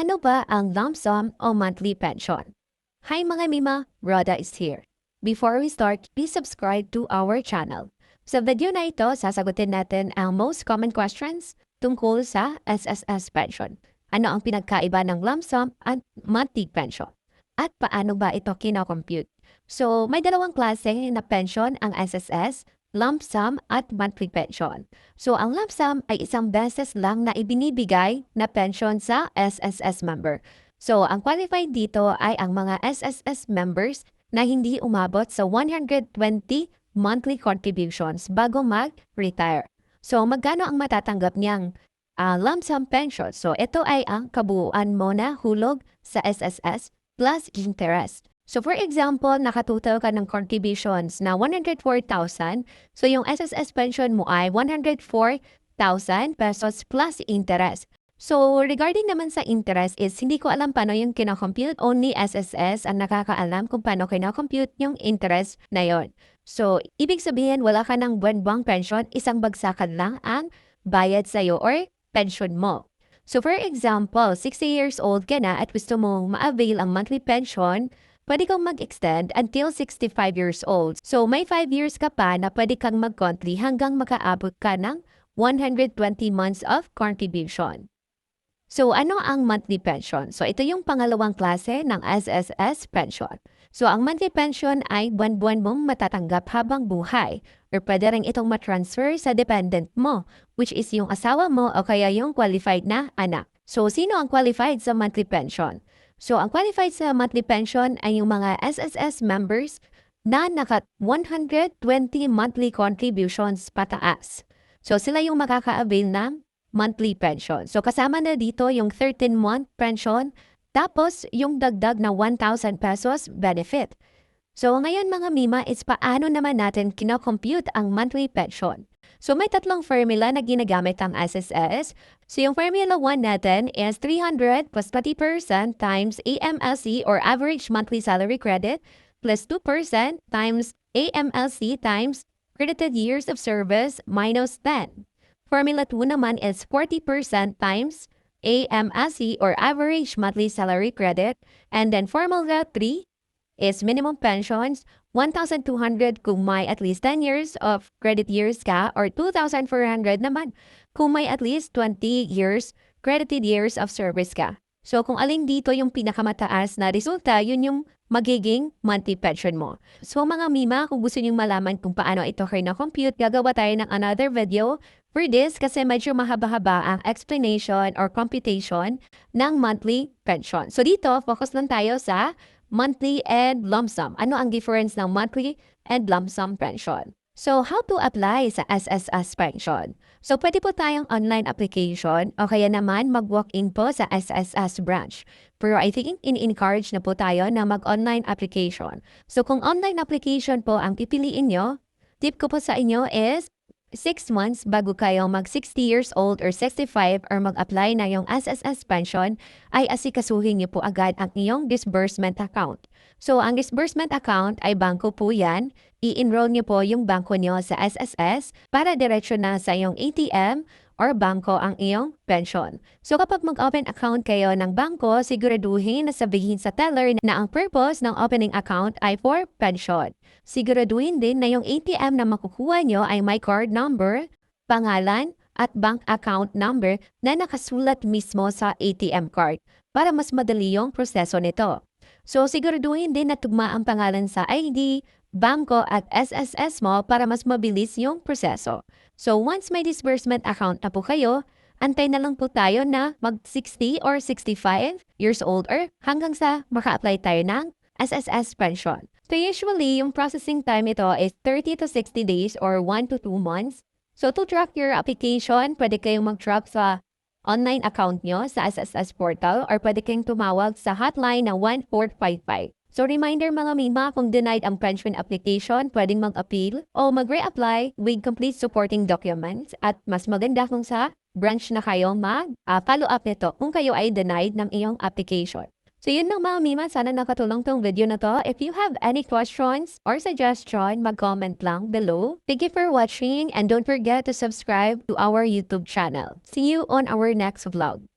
Ano ba ang lump sum o monthly pension? Hi mga Mima, Rhoda is here. Before we start, please subscribe to our channel. Sa video na ito, sasagutin natin ang most common questions tungkol sa SSS pension. Ano ang pinagkaiba ng lump sum at monthly pension? At paano ba ito kinocompute? So, may dalawang klase na pension ang SSS, lump sum at monthly pension. So, ang lump sum ay isang beses lang na ibinibigay na pension sa SSS member. So, ang qualified dito ay ang mga SSS members na hindi umabot sa 120 monthly contributions bago mag-retire. So, magkano ang matatanggap niyang lump sum pension? So, ito ay ang kabuuan mo na hulog sa SSS plus interest. So, for example, nakatutal ka ng contributions na 104,000. So, yung SSS pension mo ay 104,000 pesos plus interest. So, regarding naman sa interest is, hindi ko alam paano yung kinocompute. Only SSS ang nakakaalam kung paano kinocompute yung interest na yon. So, ibig sabihin, wala ka ng buwan-buwang pension, isang bagsakan lang ang bayad sa'yo or pension mo. So, for example, 60 years old ka na at gusto mong ma-avail ang monthly pension, pwede kang mag-extend until 65 years old. So, may 5 years ka pa na pwede kang mag-country hanggang makaabot ka ng 120 months of contribution. So, ano ang monthly pension? So, ito yung pangalawang klase ng SSS pension. So, ang monthly pension ay buwan-buwan mong matatanggap habang buhay or pwede rin itong matransfer sa dependent mo, which is yung asawa mo o kaya yung qualified na anak. So, sino ang qualified sa monthly pension? So, ang qualified sa monthly pension ay yung mga SSS members na naka 120 monthly contributions pataas. So, sila yung makaka-avail ng monthly pension. So, kasama na dito yung 13-month pension, tapos yung dagdag na 1,000 pesos benefit. So, ngayon mga Mima, is paano naman natin kinocompute ang monthly pension? So, may tatlong formula na ginagamit ang SSS. So, yung formula 1 natin is 300 plus 30% times AMLC or average monthly salary credit plus 2% times AMLC times credited years of service minus 10. Formula 2 naman is 40% times AMLC or average monthly salary credit. And then formula 3 is minimum pensions, 1,200 kung may at least 10 years of credit years ka or 2,400 naman kung may at least 20 years credited years of service ka. So kung alin dito yung pinakamataas na resulta, yun yung magiging monthly pension mo. So mga Mima, kung gusto nyo malaman kung paano ito kino-compute, gagawa tayo ng another video for this kasi medyo mahaba-haba ang explanation or computation ng monthly pension. So dito, focus lang tayo sa monthly and lump sum. Ano ang difference ng monthly and lump sum pension? So, how to apply sa SSS pension? So, pwede po tayong online application o kaya naman mag-walk-in po sa SSS branch. Pero I think in-encourage na po tayo na mag-online application. So, kung online application po ang pipiliin nyo, tip ko po sa inyo is 6 months bago kayo mag 60 years old or 65 or mag-apply na yung SSS pension, ay asikasuhin niyo po agad ang iyong disbursement account. So, ang disbursement account ay bangko po yan. I-enroll niyo po yung bangko niyo sa SSS para diretso na sa iyong ATM or bangko ang iyong pension. So, kapag mag-open account kayo ng bangko, siguraduhin na sabihin sa teller na ang purpose ng opening account ay for pension. Siguraduhin din na yung ATM na makukuha nyo ay may card number, pangalan, at bank account number na nakasulat mismo sa ATM card para mas madali yung proseso nito. So, siguraduhin din na tugma ang pangalan sa ID, bangko at SSS mo para mas mabilis yung proseso. So, once may disbursement account na po kayo, antay na lang po tayo na mag 60 or 65 years old or hanggang sa maka-apply tayo ng SSS pension. So usually, yung processing time ito is 30 to 60 days or 1 to 2 months. So to track your application, pwede kayong mag-track sa online account nyo sa SSS portal or pwede kayong tumawag sa hotline na 1455. So reminder mga Mima, kung denied ang pension application, pwedeng mag-appeal o mag-reapply with complete supporting documents at mas maganda kung sa branch na kayo mag-follow up nito kung kayo ay denied ng iyong application. So yun lang mga Mima, sana nakatulong tong video na to. If you have any questions or suggestion, mag-comment lang below. Thank you for watching and don't forget to subscribe to our YouTube channel. See you on our next vlog.